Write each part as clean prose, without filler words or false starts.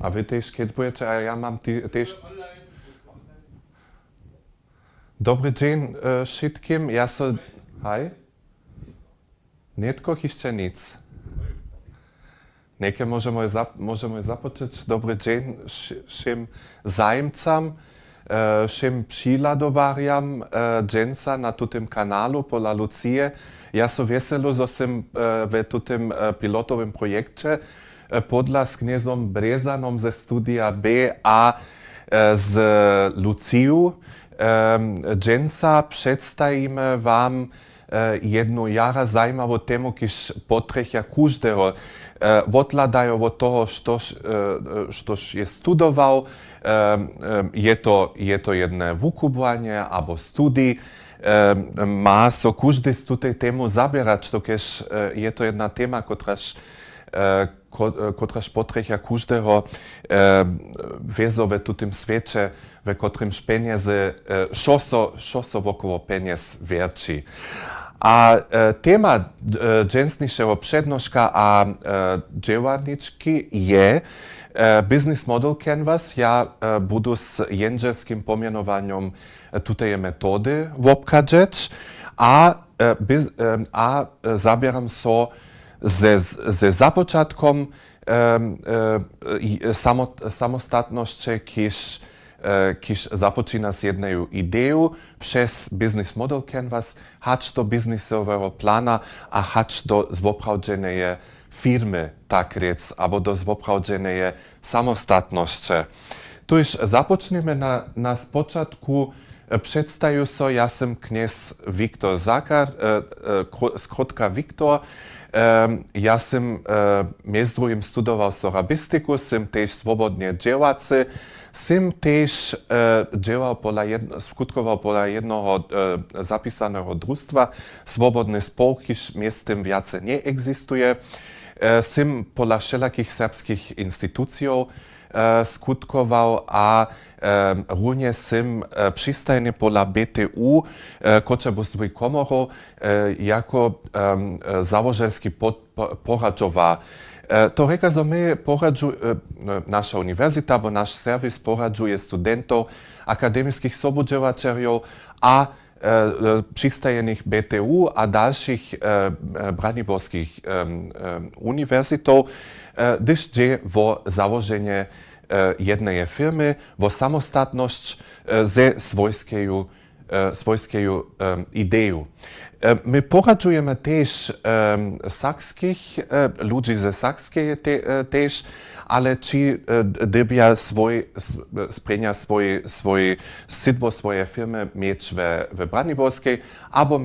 A wy też kiedy budete, a ja mam też... Dobry dzień wszystkim, ja so... Hej? Netko jeszcze nic. Neke możemy zapocząć. Dobry dzień wszystkim zajmcom, wszystkim przyladowariam dżęsa na tym kanalu pola Lucie. Ja so weselo, że sam w tym pilotowym projekcie podla z kniezom Brezanom ze studia B a z Luciju dżęsa przedstawimy wam jednu jara zajmawą temu, kiż potrechia każdego odladają od toho, štož je studował, je to jedne wukubłanie albo studij, ma so każdy z tej temu zabierać, to kiż je to jedna tema, kotraż potrechia każdego wezowe w tym świecie, w którym pieniądze, szoso wokoło pieniędzy wierci. A tema dżęsniejszego przednoszka a dziewarniczki je Business Model Canvas. Ja budu z jędrzelskim pomianowaniem tutaj metody obkadzać, a zabieram so ze započatkom samostatności, kiż zapoczyna z jedną ideą przez Business Model Canvas, hacz do biznesowego plana, a hacz do zwoprawdżenej firmy, tak rec, albo do zwoprawdżenej samostatności. Tu już zapoczniemy na spoczatku. Przedstawił so, ja sam kniez Wiktor Zakar, skrótka Wiktor. Ja sam między drugim studował sorabistyku, sam też swobodnie działacy, sam też skutkował pola jednego zapisanego društva, swobodny spółki, z tym więcej nie egzystuje. Sam pola wszelakich serbskich instytucji skutkował, a również sam przystajnie pola BTU, Koczebuswej komoru, jako założelski poradzowa. To reka, że my nasza uniwersyta, bo nasz serwis poradzuje studentów, akademickich sobodziewaczerów, a przystajenych BTU, a dalszych braniborskich uniwersytów, gdyż dzieje o założenie jednej firmy, o samostatność ze swojską ideą. My poradzujemy też sakskich, ludzi ze Sakskiej też, ale czy dybia sprenia swoje sydbo, swoje firmy mieć w Braniborskiej, albo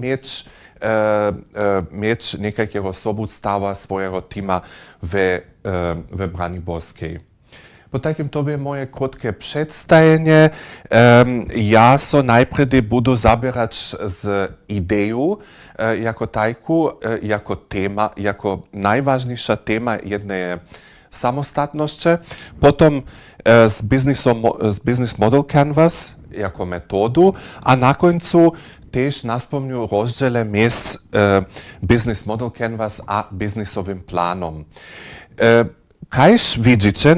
mieć niejakiego sobudstawa swojego tima w Braniborskiej. Po takim tobie moje krótkie przedstawienie. Ja so najpierw budu zabierać z ideą jako tajku, jako tema, jako najważniejsza tema jednej samostatności. Potem z Business Model Canvas jako metodu, a na końcu też naspomniu rozdziale między Business Model Canvas a biznesowym planom. Kajż widzicie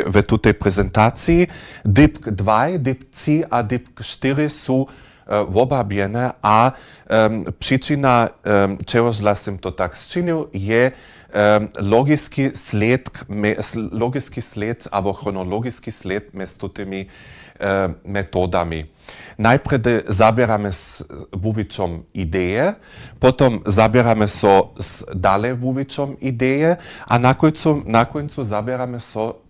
w tej prezentacji, DIP 2, DIP 3 a DIP 4 są obabiene, a przyczyna, czegoż sam to tak zczynił, je logiczny sled albo chronologiczny sled między tymi metodami. Najpierw zabieramy z wuwiczą ideę, potem zabieramy z dalej wuwiczą ideę, a na końcu zabieramy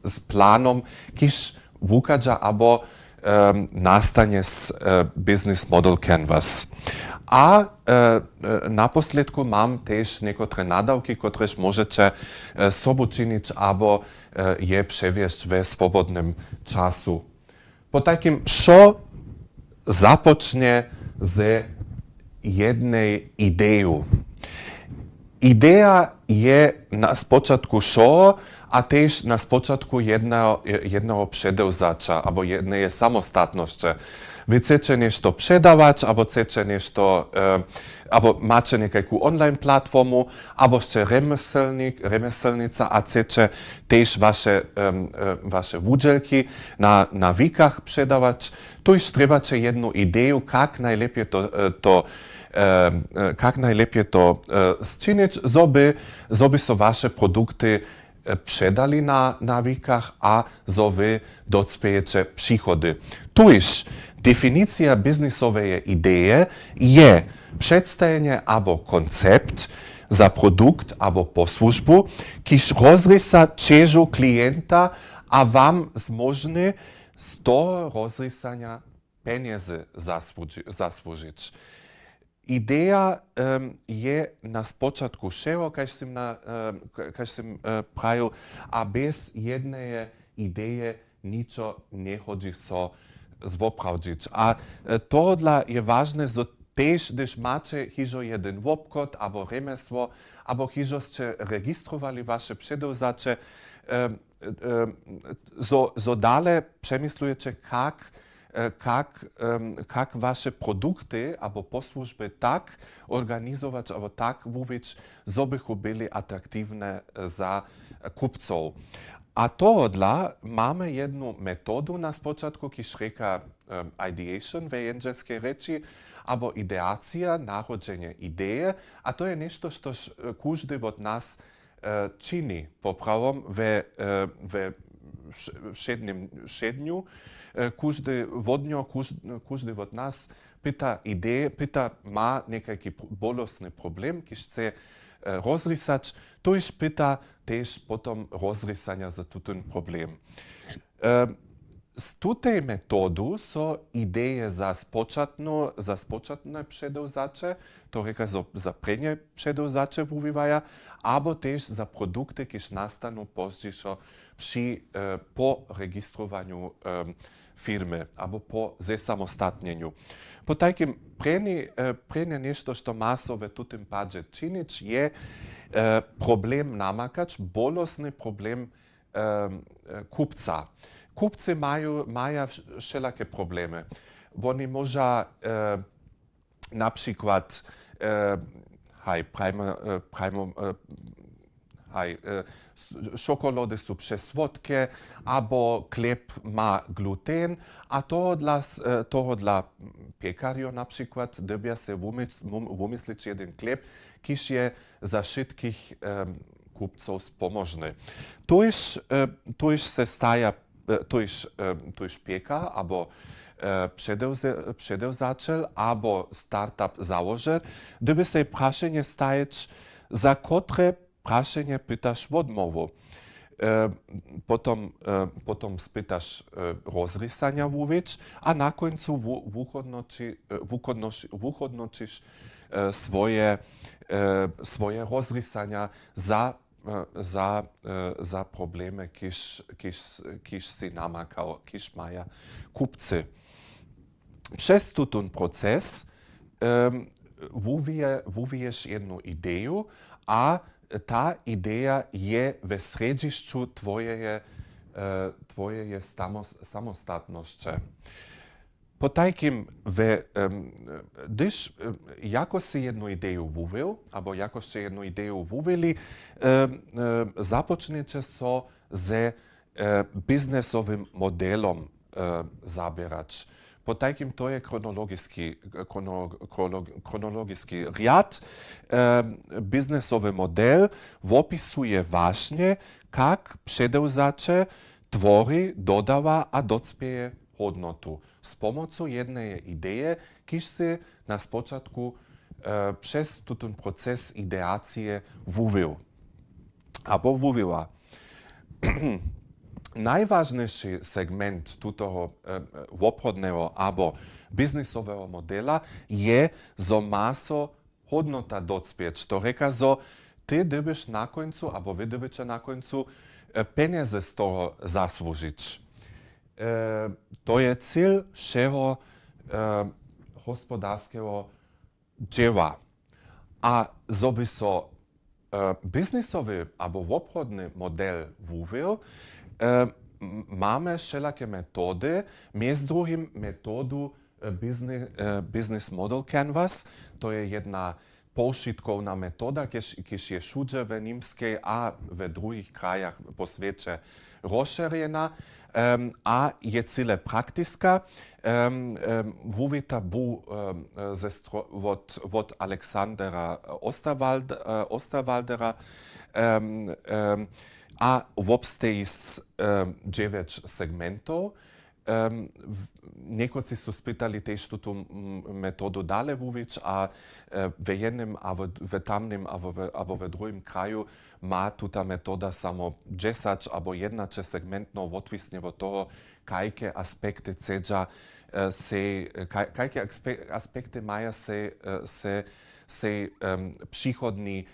z planom, kiż wukadza albo nastanie z Business Model Canvas. A na posledku mam też niektóre nadawki, które możecie sobie czynić albo je przewieźć w swobodnym czasu. Po takim, co zapocznie z jednej ideą. Idea je na spočatku šo, a też na spočatku jednego předewzača, albo jednej samostatności. Wy chcecie nešto przedawać, albo chcecie nešto, albo macie nejakú online platformu, albo ste remeselnica a chcecie też wasze wudżelki na wikach przedawać. Tu już trebacie jedną ideę, jak najlepiej to zczynić, żeby so wasze produkty przedali na wikach, a zo wy docpejecie przychody. Tu już definicja biznisowej idei je przedstawienie albo koncept za produkt albo posłużbu, kiż rozrysa cieżu klienta, a wam zmożny z toho rozrysania pieniędzy zasłużyć. Idea je na spočatku všeho, kaž sem pravil, a bez jednej ideje ničo ne hodzi so zvopravdžić. A tohodla je važne, zo tež, když máte hižo jeden obchod, abo remesło, abo hižo ste registrovali vaše předevzače, zo dále přemyslujete, jak wasze produkty albo posłużby tak organizować, albo tak mówić, żeby były atrakcyjne za kupców. A tohodla mamy jedną metodę na spočatku, kiż reka ideation w jędzelskiej reči, albo ideacja, narodzenie idei, a to je nešto, što każdy od nas czyni poprawom w šednju. Każdy od nas pyta ideje, ma nekajki bolesny problem, ki chce rozrysać, to już pyta też potom rozrysania za ten problem. Z tej metody są idee za spočatne předevzače, to reka za prednie předevzače używają, albo też za produkty, kiż nastaną później po registrowaniu firmy, albo po zesamostatnieniu. Po takim prednie nešto, što ma so w tym padzie czynić, je problem namakać, bolesny problem kupca. Kupcy mają wszelakie problemy. Oni może na przykład czekolady są przesłodkie, albo chleb ma gluten, a to dla piekarza na przykład dobia się wymyślić jeden chleb, kiż je za wszystkich kupców pomożny. To już się staje to już pieka, albo przedewzaciel, albo startup założer, gdyby się praszenie stajeć, za które praszenie pytasz odmowę. Potom spytasz rozrysania mówić, a na końcu wychodnoczysz swoje rozrysania za problemy, kiż si namakał, kiż mają kupcy. Przez ten proces wywijesz jedną ideę, a ta idea je w središću twoje samostatności. Po takim, gdyż jako si jedną ideę wywił, albo jako ste jedną ideę wywieli, zapoczniecie so ze biznesowym modelom zabierać. Po takim to je chronologický riad. Biznesowy model opisuje właśnie, jak przedewzacze tworzy, dodawa a docpieje hodnotu. Z pomocą jednej idei, kiż się na spočatku przez ten proces ideacji wywił. Albo wywiła. Najważniejszy segment tego obchodnego albo biznesowego modela je, że ma so hodnota docpieć. To reka, że ty dybysz na końcu, albo wy dybycie na końcu pieniądze z toho zasłużyć. To je cel wszego gospodarskiego dzieła. A żeby so biznisowy albo obchodny model mówił, mamy wszelakie metody, między drugim metodu Business Model Canvas, to jest jedna použitkovna metoda, kiž je všude v Nímskej a v druhých krajach po svete rozšírená a je celé praktická. Vůvita bu od Alexandera Osterwaldera a obstejí z 9 segmentov. Niekoci su spýtali tež túto metodu dále vúviť a v jednom a v tamnom a v druhom kraju má túta metoda samo 10 alebo 11 segmentov odvisne od toho, kajke aspekty cedža kajke aspekty maja se příchodní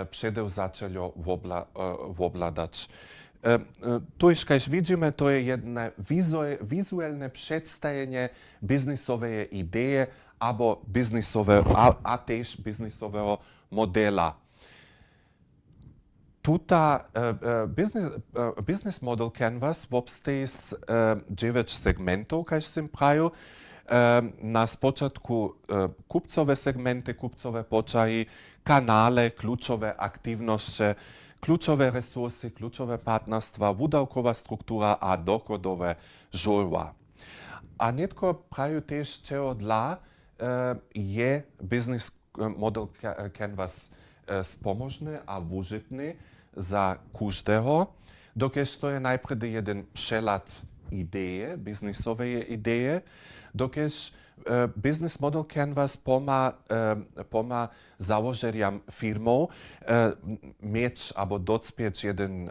předevzateľo ovládať. Tu iš, kaž vidíme, to je jedno vizuálne predstavenie biznisovej ideje alebo a tež biznisového modela. Tuta business model canvas obstojí z 9 segmentov, kaž som pravil. Na spočatku kupcové segmenty, kupcové počahy, kanále, kľúčové aktivnosti, kľúčové resursy, kľúčové partnerstva, údavková štruktúra a dochodové žurva. A netko prajú tiež, čo dla je business model canvas spomožný a užitný za každého, dokež to je najprv jeden přeľad ideje, biznisové ideje, dokež Business Model Canvas pomá załožeriam firmov mieć albo docpieć jeden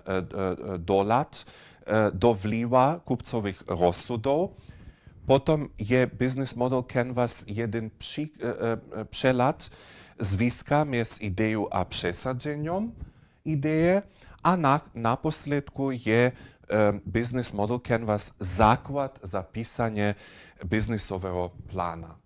dolat do vliwa kupcových rozsudov. Potom je Business Model Canvas jeden přeľad zwiska między ideją a przesadzeniem ideje, a na posledku je Business Model Canvas základ za písanie biznisového plána.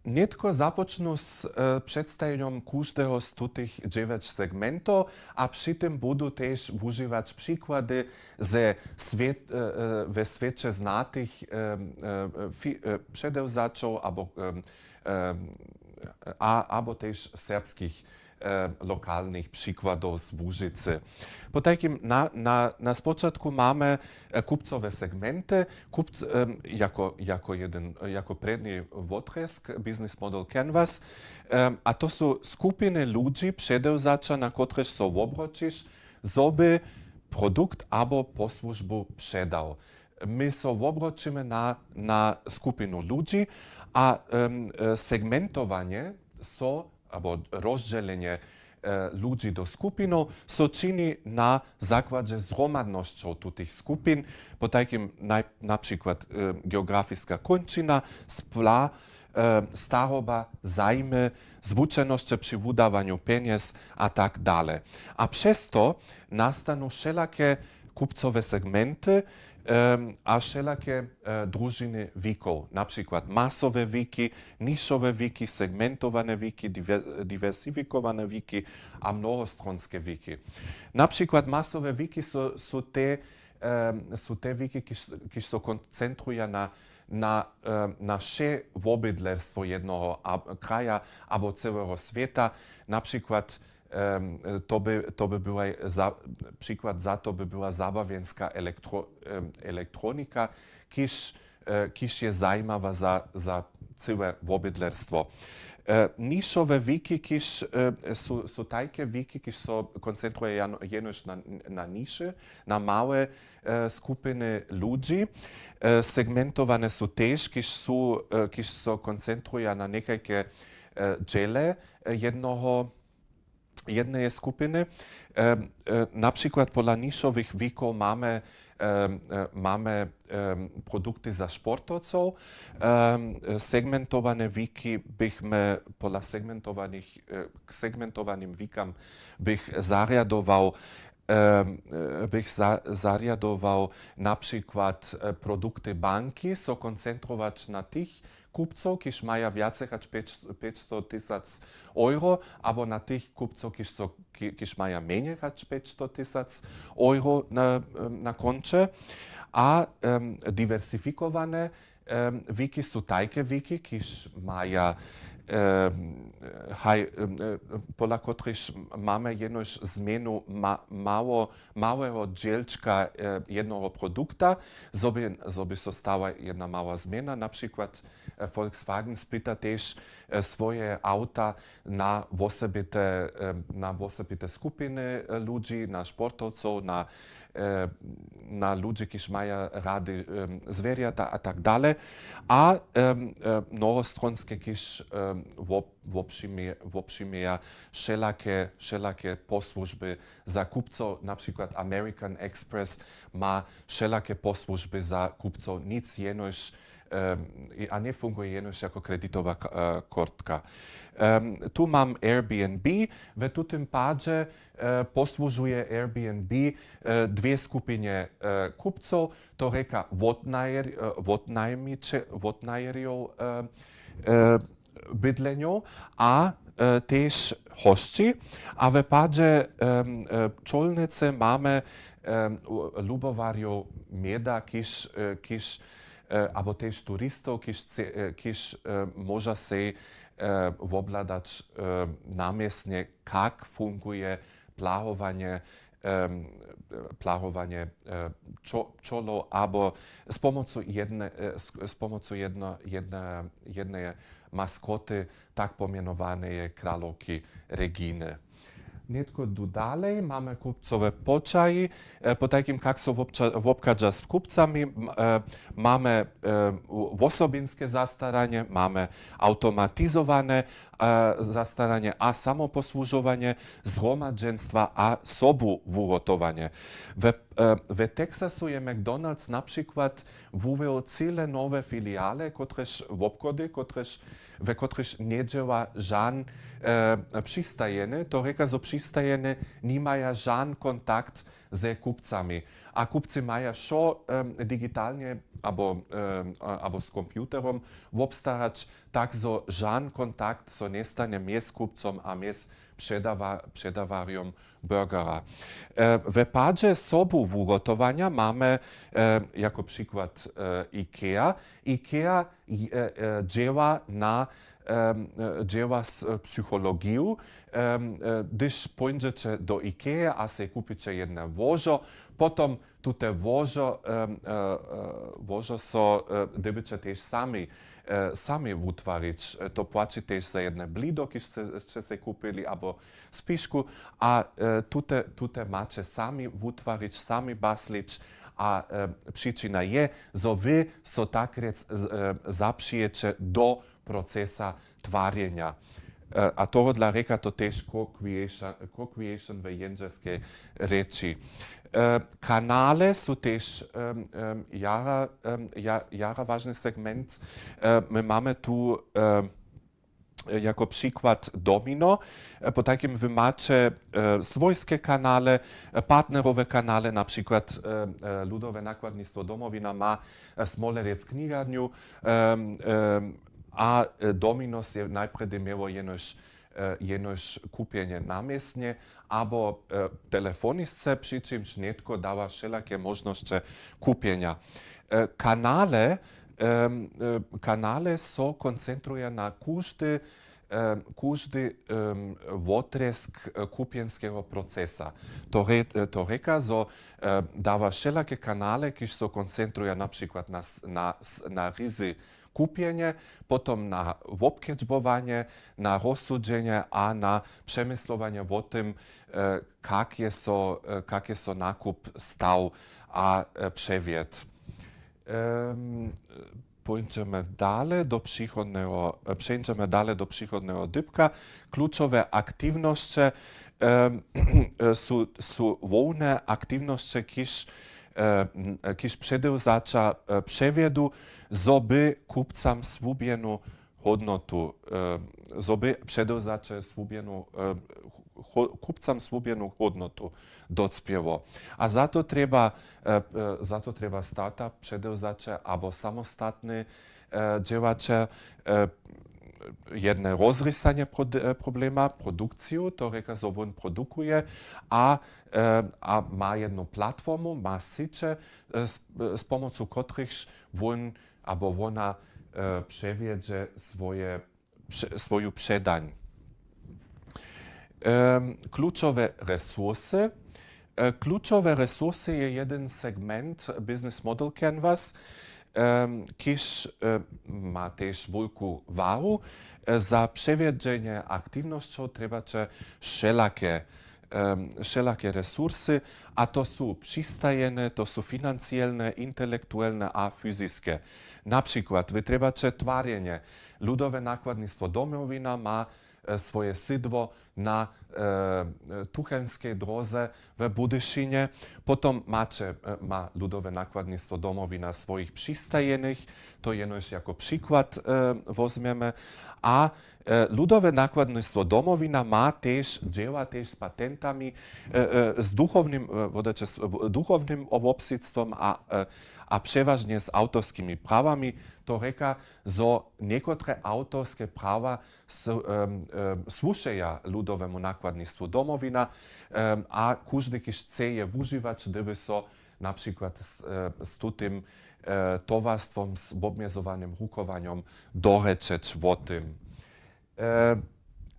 Netko započnu s predstavením každého z tutých 9 segmentov a pritom budú tiež užívať príklady ze svete znatých předevzačov alebo tiež serbských lokálnych príkladov z Łużycy. Po takim na spočatku máme kupcové segmenty, jako predný odresk Business Model Canvas, a to sú skupiny ľudí, předevzača, na ktorež sa obročíš, zoby produkt alebo poslužbu předal. My sa obročíme na skupinu ľudí a segmentovanie alebo rozdelenie ľudí do skupinov so čini na základže zhromadnosťou tutých skupin, po takým napríklad geografická končina, spla, staroba, zájmy, zvučenosť pri vydávaniu peniaz a tak dále. A přesto nastanú všelaké kupcové segmenty a všelaké družiny výkov. Napríklad masové výky, nišové výky, segmentované výky, diversifikované výky a mnohostronské výky. Napríklad masové výky sú te výky, ki sa koncentrujú na vše obydlerstvo jednoho kraja alebo celého sveta. Napríklad to by była przykład za to by była zabawienska elektronika, kiż jest zajmowa za całe obydlerstwo. Niszowe wiki, kiż są takie wiki, kiż są koncentrują jenoż na nisze, na małe skupiny ludzi. Segmentowane są też, kiż są koncentrują na niekajkie dziele jednej skupiny. Na przykład pola niszowych wików mamy produkty za sportowców. Segmentowane wiki bychmy pola segmentowanym wikam zariadował na przykład produkty banki, so koncentrować na tych kupcov, kiž maja viacej hač 500 tysac euro, abo na tých kupcov, kiž maja menej hač 500 tysac euro na konče. A diversifikované wiki sú také wiki, kiž maja pola kotriž máme jenož zmenu małego dzielčka jednoho produkta, zoby so stała jedna mała zmiana. Na przykład Volkswagen spyta też swoje auta na osobite skupiny ludzi, na sportowców, na ludzi, którzy mają rady zwierzęta a tak dalej. A mnohostronskie, którzy woprzymieja wszelakie posłużby za kupców, na przykład American Express ma wszelakie posłużby za kupców, nic jenoż, a nie funguje jenoż jako kredytowa kartka. Tu mam Airbnb, w tym padzie posłużuje Airbnb dwie skupiny kupców, to reka wodnajmierów bydlenio, a też hości, a w padzie czolnicy mamy lubowariów mieda, kiż abo też turystów, kiż może się obladać namiestnie, jak funguje plahowanie pčolo, abo z pomocą jednej maskoty, tak pomianowanej králowki Reginy. Netko dalej mamy kupcowe poczaji. Po takim, jak są obkadża z kupcami, mamy osobinskie zastaranie, mamy automatyzowane zastaranie, a samoposłużowanie, zgromadženstva a sobuwurotowanie. W Teksasu je McDonald's na przykład uwziął całe nowe filiale, w których nie działa żaden przystajeny. To reka, że przystajeny nie mają żaden kontakt z kupcami. A kupcy mają digitalnie albo z komputerom obstarać tak, że żaden kontakt nie stanie między kupcom a między przedawariem burgera. W padzie sobuwurotowania mamy jako przykład IKEA. IKEA działa z psychologią. Gdyż pójdziecie do IKEA, a sobie kupicie jedno łożo, potem te łożo są, gdybyście też sami utworzyć, to płaci też za jedno blido, które sobie kupili, albo spiszku, a macie sami utworzyć, sami baslić, a przyczyna je, że wy so tak rec zapřijecie do procesa tvarjenja. A to dla reka to też co-creation w jędrzeskiej reči. Kanale są też jara ważny segment. My mamy tu jako przykład Domino. Po takim wy macie swojskie kanale, partnerowe kanale, na przykład Ludowe Nakładnictwo Domowina ma Smolerec knjigarniu, a Dominos je najpredy miało jenož kupienie namiestnie, albo telefonistce, przy czymś netko dała wszelakie możliwości kupienia. Kanale są koncentrują na każdy wotresk kupienskiego procesa. To reka, że dawa wszelakie kanale, które są koncentrują na przykład na rizy kupienie, potem na obkedźbowanie, na rozsudzenie, a na przemyslowanie o tym, jak jest nakup stał a przewiet. Przejdziemy dalej do przychodnego dybka. Kluczowe aktywności są wolne aktywności, kiż przedewzacza przewiedu, żeby kupcom słubienu hodnotu, żeby przedewzacza kupcom słubienu hodnotu docpiewo. A za to treba startup przedewzacza albo samostatny działacze jedne rozrysanie problema, produkciju, to reka, że on produkuje, a ma jedną platformę, ma siecie, z pomocą których on albo ona przewiedzie swoją przedań. Kluczowe resursy. Kluczowe resursy je jeden segment Business Model Canvas, kiż ma też wielką waru. Za przewiedzenie aktywnością trzeba wszelakie resursy, a to są przystajene, to są finansjalne, intelektualne a fizyczne. Na przykład trzeba twarzenie. Ludowe nakładnictwo Domowina ma swoje sydło na Tuchenskiej drodze w Budyszynie. Potem ma Ludowe nakładnictwo Domowina swoich przystajenych, to jenoś jako przykład weźmiemy. A Ludowe nakładnictwo Domowina ma też, działa też z patentami, z duchownym obopsitstwem, a przeważnie z autorskimi prawami. To reka, że niektóre autorskie prawa słuchają Ludowemu nakładnictwu Domowina, a każdy, kto chce je używać, gdyby so na przykład z tym towarstwem, z obmierzowanym rukowaniem doreczeć o tym.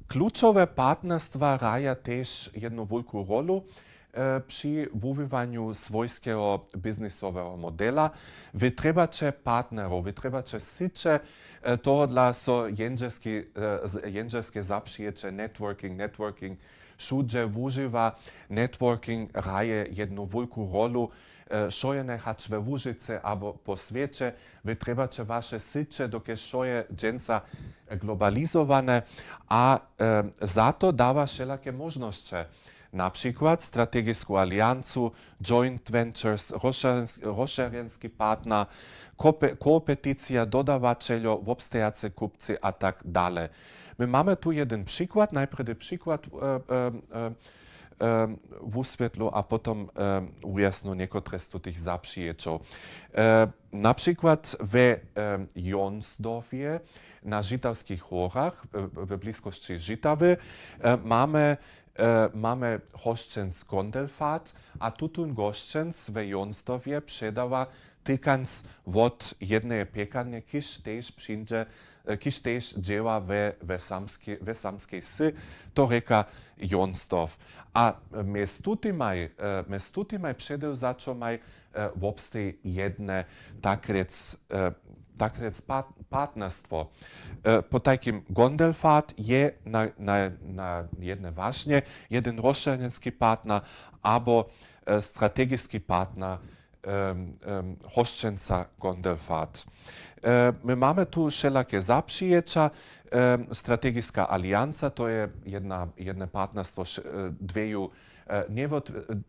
Kluczowe partnerstwa grają też jedną wielką rolę przy budowaniu swojskiego biznesowego modela. Wy trzebacie partnerów, wy trzebacie siecie, to dla so jędrzeskie zaprzyjacie networking. Wszędzie używa networking graje jedną wielką rolę. Szojene hacz we Łużyce albo po świecie, wy trzebacie wasze siecie, dokie szoje dżęca globalizowane, a za to dawa wszelakie możliwości. Na przykład strategiczną aliancję, joint ventures, rozszerzenski partner, kooperacja dodawacielów, obstojacy kupcy a tak dalej. My mamy tu jeden przykład, najpierw przykład wyświetlu, a potem ujasnu niektóre z tych zaprzyjaciół. Na przykład w Jonsdorfie na Żitawskich Horach, w bliskości Żitawy, mamy hoszczęc Gondelfahrt, a tutun goszczęc w Jonsdorfie przedawa tykans od jednej piekarni, kiż też działa w samskiej sy, to reka Jonsdorf. A mes tutaj przedewzaczo maj obstej jedne tak rec partnerstwo. Po takim Gondelfahrt je na jedne ważne, jeden rozszerzenski partner, albo strategiczny partner hoszczęca Gondelfahrt. My mamy tu wszelakie zaprzyjacia. Strategiczna aliancja to jest jedno partnerstwo dwieju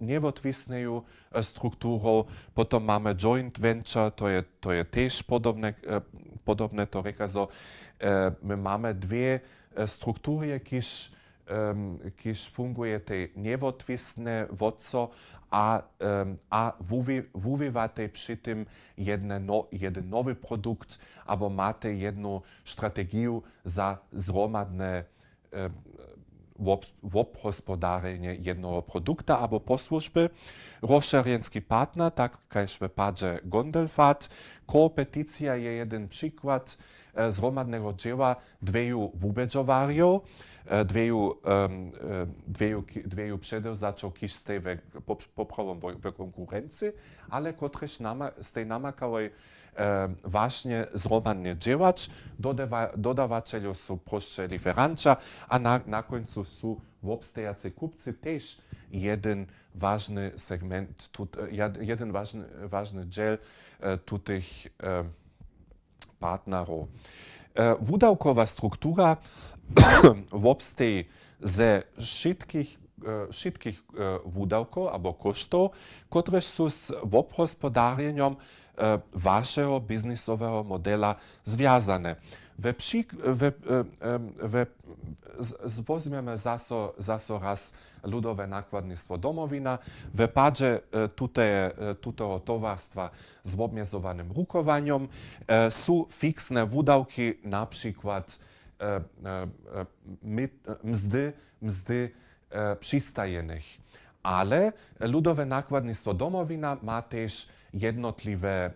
niewotwisną strukturą. Potem mamy joint venture, to jest też podobne to reka, że my mamy dwie struktury, kiż funguje te niewotwisne wodco, a wuwywate przy tym jeden nowy produkt, albo macie jedną strategię za zromadne obhospodarzenie jednego produkta albo posłużby. Rozszerzenski partner, tak jak w przypadku Gondelfahrt. Kooperacja jest jeden przykład zromadnego dzieła dwieju wubedżowarów, dwieju przedewzaczów, kiż stej poprawą w konkurencji, ale któreś stej namakały właśnie zromadnie działać. Dodawaciele są proste liferanci, a na końcu są obstojacy kupcy też jeden ważny segment, jeden ważny dziel tych partnerów. Wudałkowa struktura obstej ze wszystkich všetkých výdavkov alebo koštov, ktoré sú s obhospodárením vašeho biznisového modela zviazané. Возьмeme zaso raz ľudové nakladníctvo Domovina. V páde tutého tovarstva s obmedzovaným rukovaním sú fixné výdavky, napríklad mzdy przystajenych. Ale ľudové nakladníctvo Domovina má tiež jednotlivé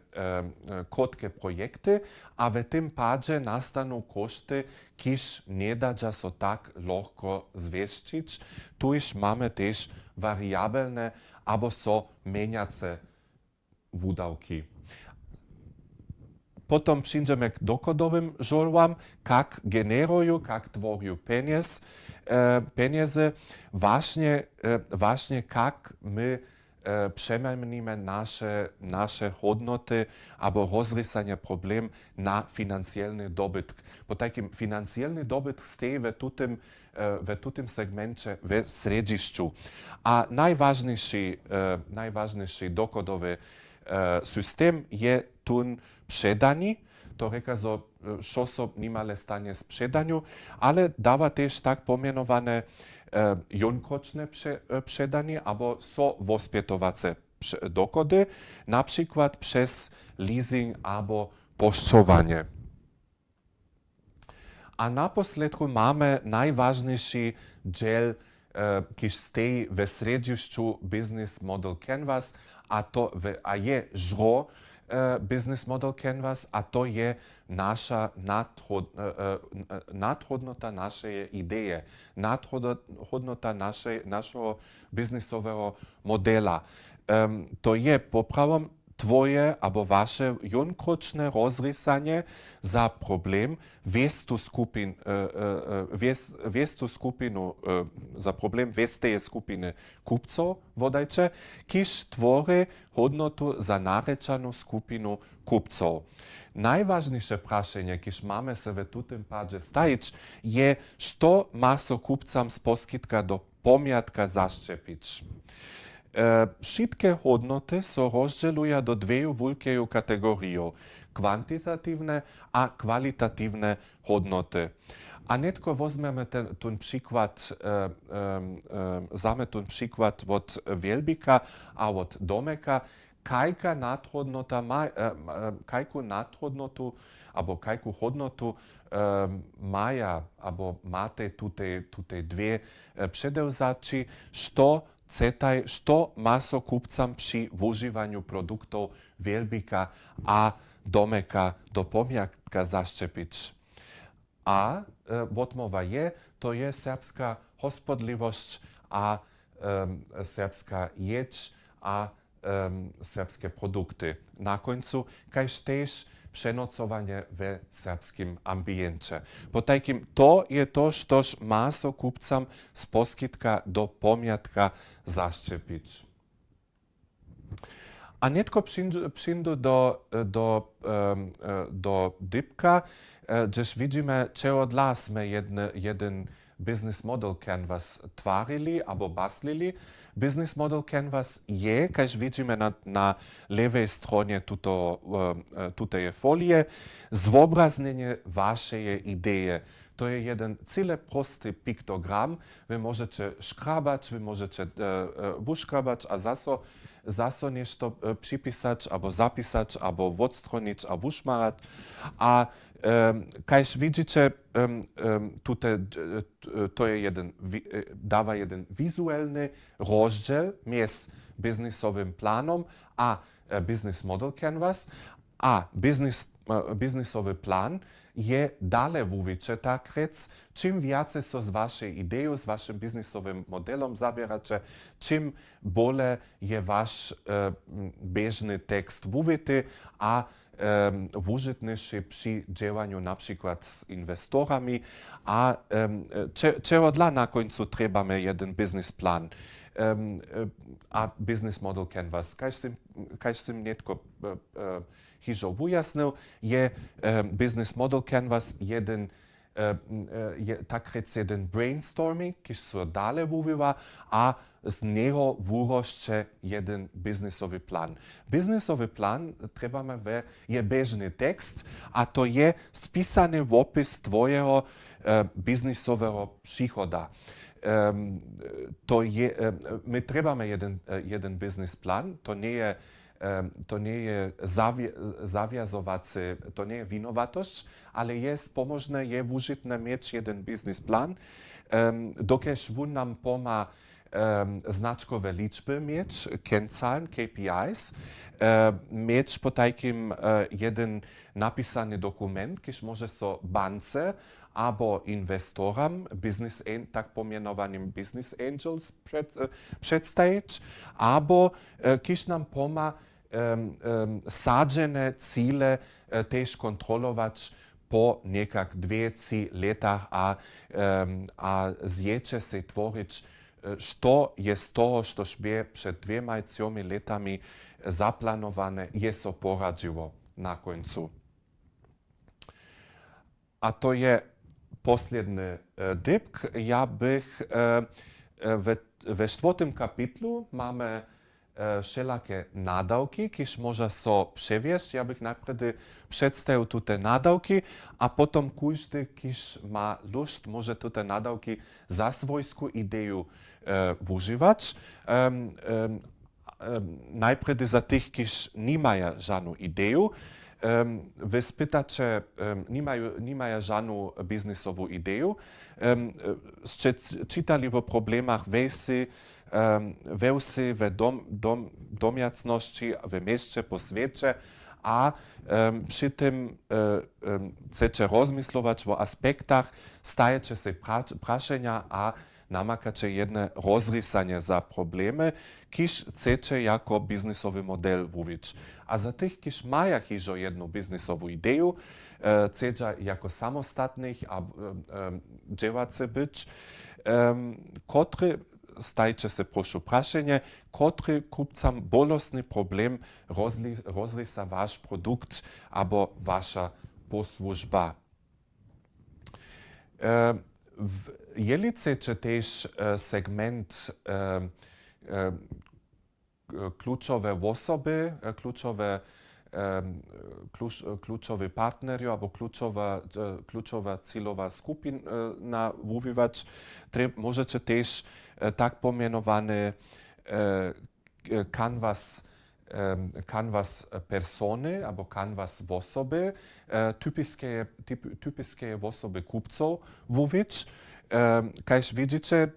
krotké projekty a v tým páde nastanú košty, kiž nedača so tak ľahko zvieščiť. Tuž máme tiež variabilné alebo so meniace výdavky. Potom přijdeme k dochodovým žolvám, kak generujú, kak tvorujú peniaze, vážne kak my přemeníme naše hodnoty alebo rozrysanie problém na financiálny dobytk. Bo takým financiálny dobytk stejí v tutym segmente v središću. A najważniejszy dochodowy systém je tun předaní, to reka, što so nimale stane s předaniu, ale dáva tež tak pomenované jonkročné předanie alebo so vospětovace dochody, například přes leasing alebo pošťovanie. A naposledku máme najvážnejší dziel, kiž stejí ve središću Business Model Canvas, a je žro Business Model Canvas, a to je naša nadhodnota naše ideje, nadhodnota našeho biznisového modela. To je popravom tvoje alebo vaše jonkročné rozrysanie za problém, viesť tú skupinu za problém, viesť tej skupiny kupcov, vodajče, kiž tvorí hodnotu za narečanú skupinu kupcov. Najvážnejšie prašenie, kiž máme sa v tutým páde stajiť, je, što má so kupcam z poskytka do pomiatka zaščepiť. Všetké hodnoty sa rozdeľujú do dveju veľkých kategórií, kvantitatívne a kvalitatívne hodnoty. A netko vezmeme ten príklad od Veľbika a od Domeka, kajku nadhodnotu alebo kajku hodnotu maja alebo máte tuté dve předevzači, što má so kupcam pri využívaniu produktov Veľbika a Domeka do pomiatka zaščepiť. A odmova to je serbská hospodlivosť a serbská ječ a serbské produkty. Na koncu, kajž tiež přenocovanie v serbským ambiente. Potajkým, to je to, štož má so kupcam z poskytka do pomiatka zaščepiť. A netko přijdu do dybka, gdzież widzimy, czego dla sme jeden Business Model Canvas tvarili alebo baslili. Business Model Canvas je, kaž widzimy na lewej stronie tutej folie, zobraznenie vašej ideje. To je jeden cyle prosty piktogram. Vy môžete škrabać, vy môžete buškrabać, a zaso nešto připísať, alebo zapísať, alebo odstroniť a bušmarať. A kaž vidíte, to je dáva jeden vizuálny rozdiel między biznisovým plánom a Business Model Canvas. A biznisový plán je dále vúviče, tak rec, čím viacej so z vašej ideou, s vašim biznisovým modelom zabierate, čím bole je váš bežný text vúvity a užitnejší pri działaniu na przykład z inwestorami, a czego dla na końcu trebame jeden biznis plan a Business Model Canvas. Kaž som netko hižo ujasnil, je Business Model Canvas jeden tak rec jeden brainstorming, kiž so dale wubywa, a z niego wurošće jeden biznisowy plan. Biznisowy plan je bežny tekst, a to je spisany opis tvojego biznisového příchoda. My trebame jeden biznis plan, to nie je zaviazovací, to nie je vinovatost, ale je pomožné, je užitné mieć jeden biznis plan, dokež vun nam poma značkové liczby mieć, kennzahlen, KPIs, mieć po takim jeden napisany dokument, kiż może so bance abo inwestoram, tak pomianowanym business angels przedstawić, abo kiż nam poma sadzene cile też kontrolować po nekak 2-3 letach, a zječe se tvorić što je z toho, što šbje przed 2-3 letami zaplanowane, je so poradživo na koncu. A to je posljedny dipk. Ja bych we 4. kapitlu mamy wszelakie nadawki, kiż może so przewieźć. Ja bych najpierw przedstawił tu te nadawki, a potem każdy, kiż ma lust, może tu te nadawki za swojską ideę używać. Najpierw za tych, kiż nie mają żadną ideę. Wy spytacie, nie mają żadną biznesową ideę. Czytali o problemach wesy, w domiacności, w mieście, po świecie, a przy tym chcecie rozmyslować o aspektach, stajecie się praszenia, a namakacie jedne rozrysanie za problemy, kiż chcecie jako biznesowy model mówić. A za tych, kiż mają hiżo jedną biznesową ideę, chcecie jako samostatnych dziewacy być, kotry stajcie se prošu prašenje, kotry kupcam bolostny problem rozrysa wasz produkt abo wasza posłużba. Jeli chcecie też segment kluczowe osoby, kluczowy partneri albo kluczowa celowa skupina używać, możecie też tak pomianowany canvas persony albo canvas osoby, typiskie osoby kupców używać. Kajż widzicie,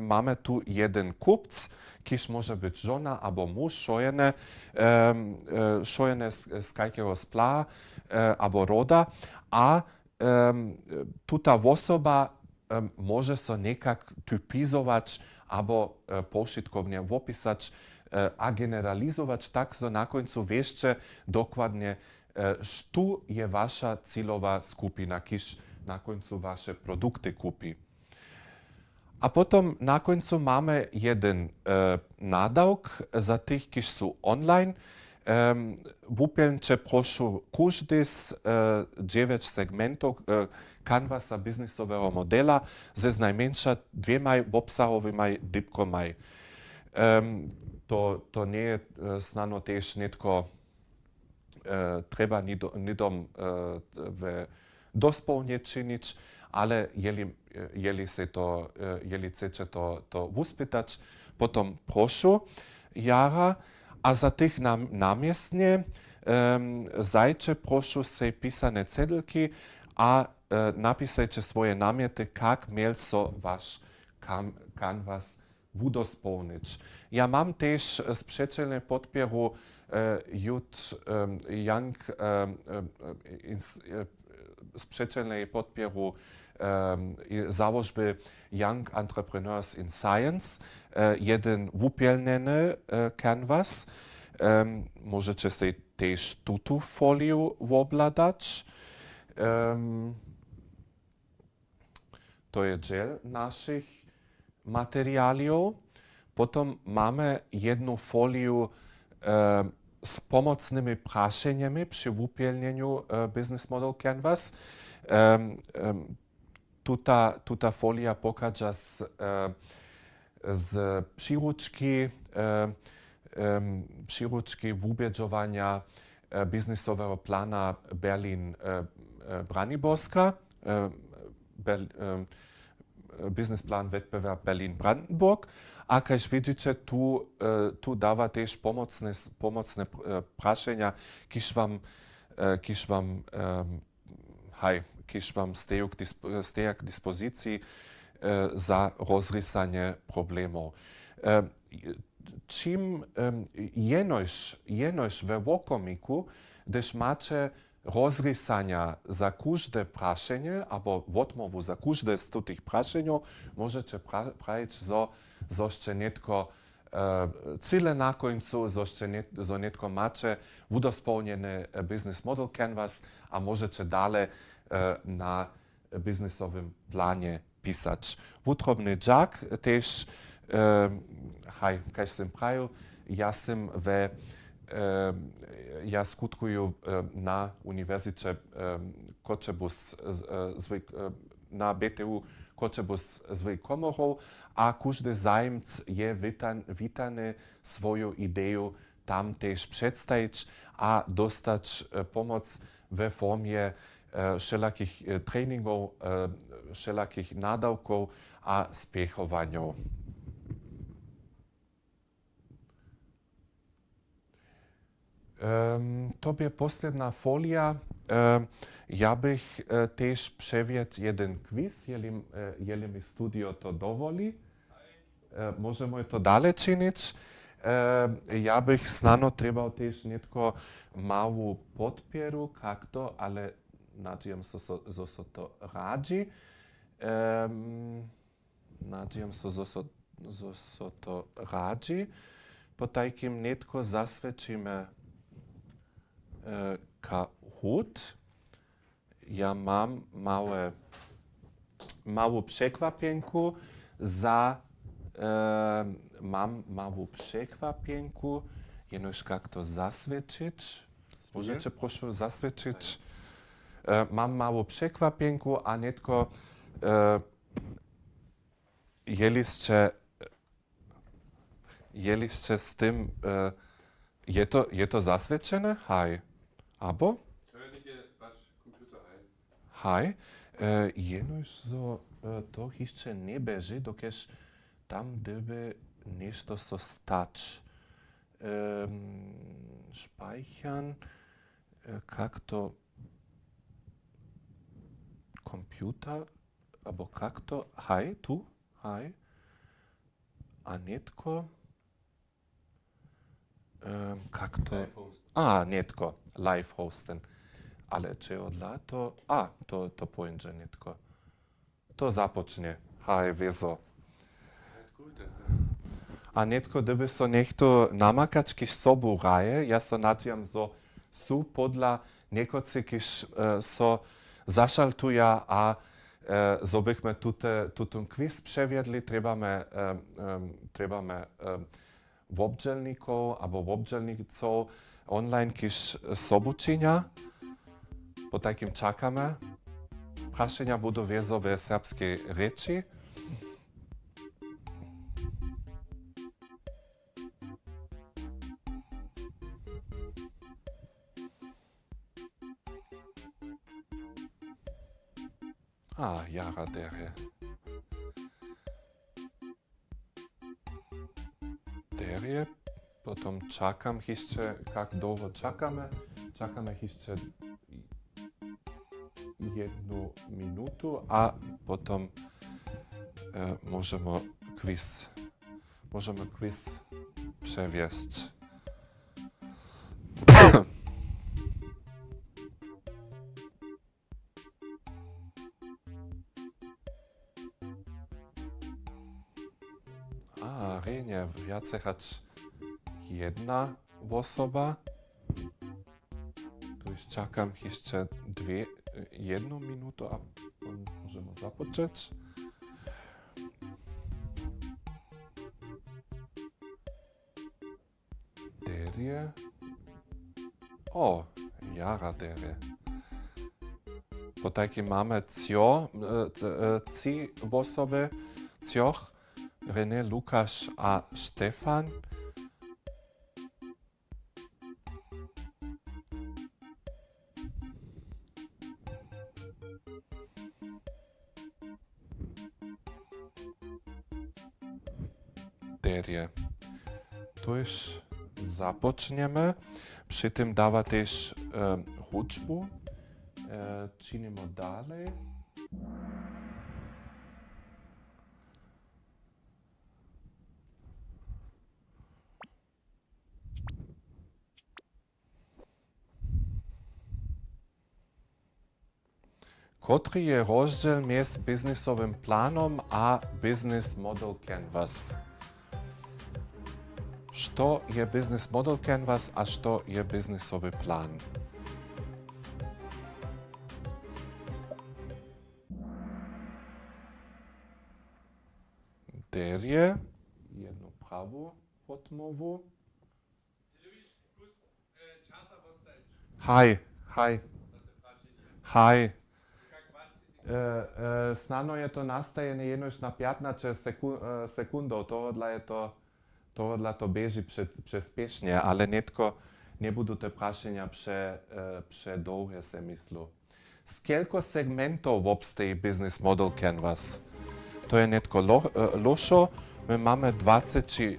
mamy tu jeden kupc, kiż może być żona albo mąż, szojene z jakiego spla albo roda, a tuta osoba może so nekak typizować albo pošitkownie opisać, a generalizować tak, że na końcu wiecie dokładnie, što je wasza celowa skupina, kiż na końcu wasze produkty kupi. A potem na końcu mamy jeden nadawk za tych, kiż są online. Wupielncze proszę każdy z 9 segmentów canvasa biznesowego modela ze najmniejsza 2 obsahowymi dipkami. To nie je znano też netko treba nidom dospełnie czynić, ale jeli chcecie to uspytać, potem proszę jara, a za tych namiestnie zajcie proszę se pisane cedelki, a napisajcie swoje namiety, jak miał so wasz canvas wudospełnić. Ja mam też sprzeczne podpieru Young sprzecznej podpieru założby Young Entrepreneurs in Science, jeden wupielneny canvas. Możecie sobie też tutu folię obladać. To jest dziel naszych materiałów. Potem mamy jedną folię z pomocnymi praszeniami przy wupielnieniu Business Model Canvas. Tuta folia pokaża z przyruczki wubieżowania biznesowego plana Berlin-Braniborska, biznesplan Wettbewerb Berlin-Brandenburg. A kaž widzicie, tu dawa też pomocne praszenia, kiż wam steja k dyspozycji za rozrysanie problemów. Czym jenoś we łokomiku, gdyż macie rozrysania za każde praszenie, albo odmowu za każde z tych praszeniów, możecie prawić, zoście netko cyle na końcu, zo netko macie udospełniony business model canvas, a możecie dalej na biznesowym planie pisać. Wutrobny dżak też, kaž sam prawił, ja skutkuju na Uniwersytecie Kočebus na BTU Kočebus z komorą, a każdy zajmc je witany swoją ideę tam też przedstawić, a dostać pomoc we formie wszelakich treningów, wszelakich nadawków a spiechowania. Tobie posledná folia. Ja bych też przewiódł jeden quiz, jeli mi studio to dowoli. Możemy to dalej czynić. Ja bych znano trebał też netko małą podpieru, jak to, ale nadziejem się, że to radzi. Nadziejem się, że to radzi. Po takim netko zasvedčíme Kahoot. Ja mam małą przekwapienku mam małą przekwapienku, jenoż jak to zasvedčić. Możecie proszę zasvedčić. Mam małą przekwapienku, a netko jeliście z tym, je to zasvedčené? Haj. Abo? Haj. Jenož to jeszcze nie beži, dokež tam dyby nešto so stać. Speichern, jak to komputer, abo jak to, haj, tu, haj, a netko, jak to, netko, live hosten, ale czy odla to, to pojedzie netko, to zapocznie, haj, wieso. A netko, gdyby so niekto namakać, kiż sobu raje, ja so nadziam, że są podla niekocy, kiż so zaszaltuja, a zo bychme tutun quiz przewiedli, trebame obdzelników albo obdzelniców online, kiż sobu czynia. Po takim czakamy. Praszenia będą wiezo w serbskiej reči. Jara derje. Potom czakam jeszcze, jak długo czakamy. Czakamy jeszcze 1 minutę, a potom możemy quiz przewieźć. Renie, więcej hać jedna osoba. Tu już czekam jeszcze 1 minutę, a możemy zapocząć. Derje. Jara derje. Potajki mamy ci osoby, cioch, René, Lukáš a Štefan. Terje. Tu już zapoczniemy. Przy tym dawa też hudžbu. Činimo dalej. Kotry je rozdziel między biznesowym planom a Business Model Canvas? Co je Business Model Canvas, a co je biznesowy plan? Derje, jednu pravú odmovu. Haj. Snano je to nastajene jenož na 15 sekundov, tohodla to beži přespěšně, ale netko nebudu te prašenja předouhe, se myslu. Z kelko segmentov obstojí Business Model Canvas? To je netko lošo, my máme 20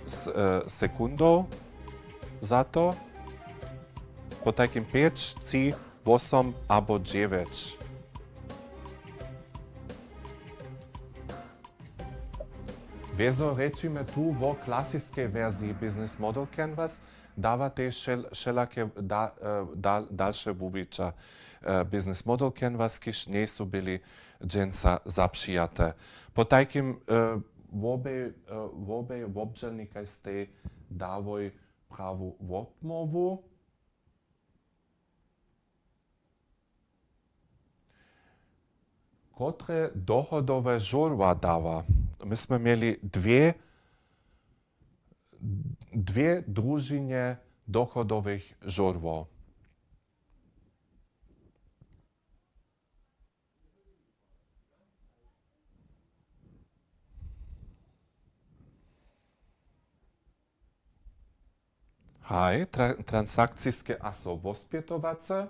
sekundov za to, po takým 5, 8 abo 9. Vezo rečíme tu vo klasickej verzii Business Model Canvas, dávate všelaké dalšie vúbiča Business Model Canvas, kiž nie sú byli dženca zapšijaté. Po takým obej obželníkaj ste dávoj pravú odmovu. Kotre dohodové žurva dáva? My sme mieli dve družine dochodových žurvov. Haj, transakcijske a so vospjetovace.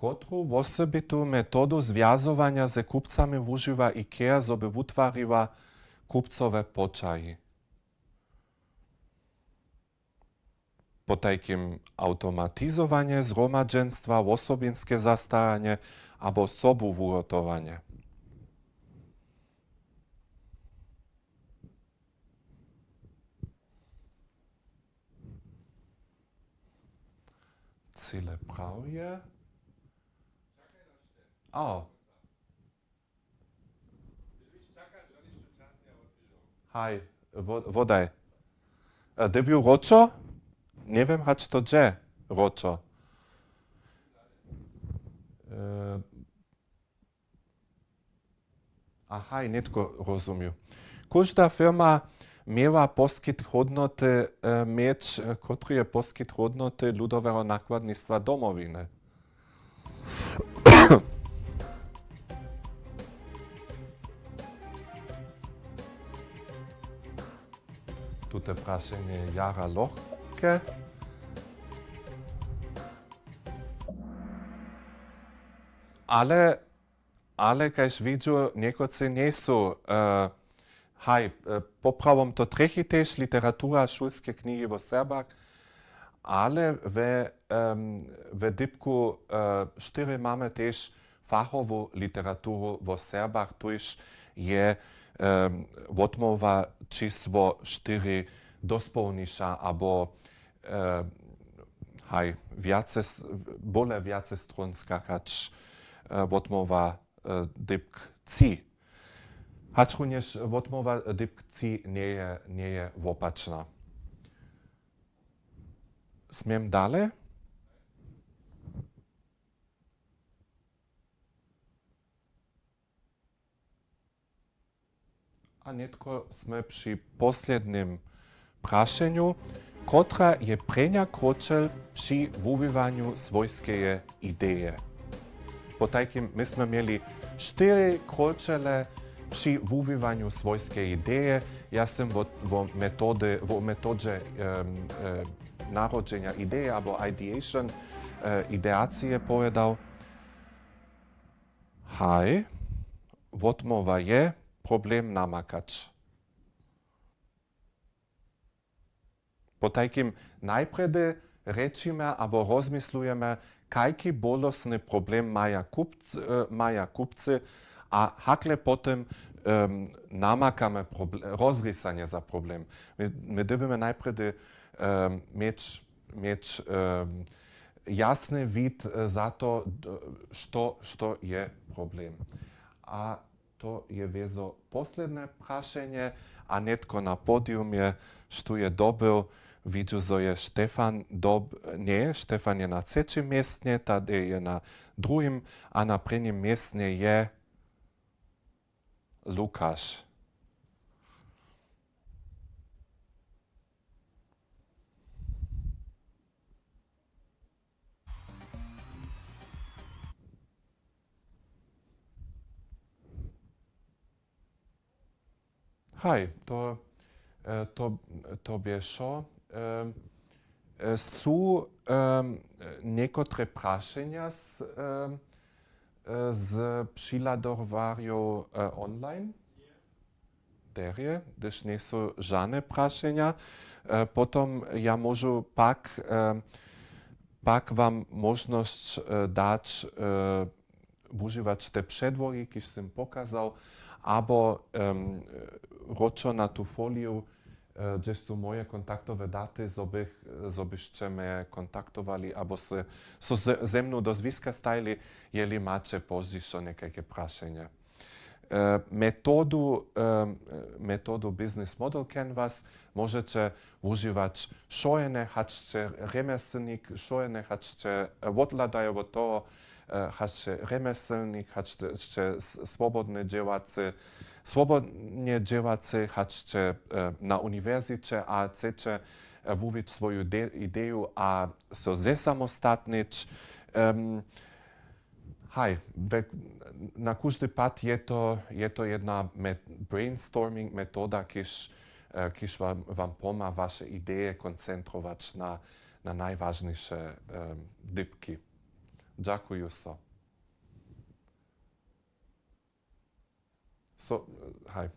Kotru osobitu metodu związania ze kupcami używa IKEA, żeby utwariła kupcowe počaji? Po takim automatyzowanie zgromadzenstwa, osobinskie zastaranie albo sobowurotowanie. Cyle prawie. O. Haj, wodaj. Debiu ročo? Nie wiem, hać to gdzie ročo. Aha, netko rozumiem. Każda firma miała poskyt hodnoty mieć, który je poskyt hodnoty ludowego nakładnictwa domowiny. Tute prašenje Jara Lohke. Ale kajž vidžu, niekoci nie sú, popravom to trechi tež literatura, šulske knihy vo Serbach, ale v dybku 4 máme tež fachovú literaturu vo Serbach, tuž je odmova číslo 4 dospolniša, abo bole viacestronská, hač odmova dybk C. Hač również odmova dybk C nie je opačná. Smiem dalej? A netko sme przy posljednym prašenju, kotra je prenja kročel pri vubivanju svojskeje ideje. Potajkim, my smo mieli 4 kročele pri vubivanju svojske ideje. Ja sam v metodze narodženja ideje, abo ideation, ideacije povedal, haj, odmova je problem namakač. Potajkim, najprede rečime abo rozmislujeme, kajki bolesny problem maja kupcy, a hakle potem namakamy rozrysanie za problem. My dybimy najprede mieć jasny wid za to, što je problem. A to je vezo posledne prašenje, a netko na podiumie, što je dobil, widzę, że jest Stefan Stefan je na trzecim miejscu, tady je na drugim, a na prvním miejscu je Lukasz. Hej, to bieszo. Są niektóre prašenia z przyladowarją online. Derje, gdyż nie są żadne prašenia. Potom ja możu pak wam możność dać używać te przedwory, kiż sam pokazał, albo roczo na tu foliu, gdzie są moje kontaktowe daty, żebyście mnie kontaktowali, albo so ze mną do związka stajli, jeżeli macie później jakieś prašenie. Metodu Business Model Canvas możecie używać szojene, haczcie remeselnik, szojene, haczcie odladają od toho, haczcie remeselnik, haczcie swobodnie działacy, haczcie na uniwersytecie, a chcecie mówić swoją ideę, a so zesamostatnić. Hej, na każdy pad je to jedna brainstorming metoda, kiż wam pomaga wasze idee koncentrować na najważniejsze dybki. Dziękuję so. Hej.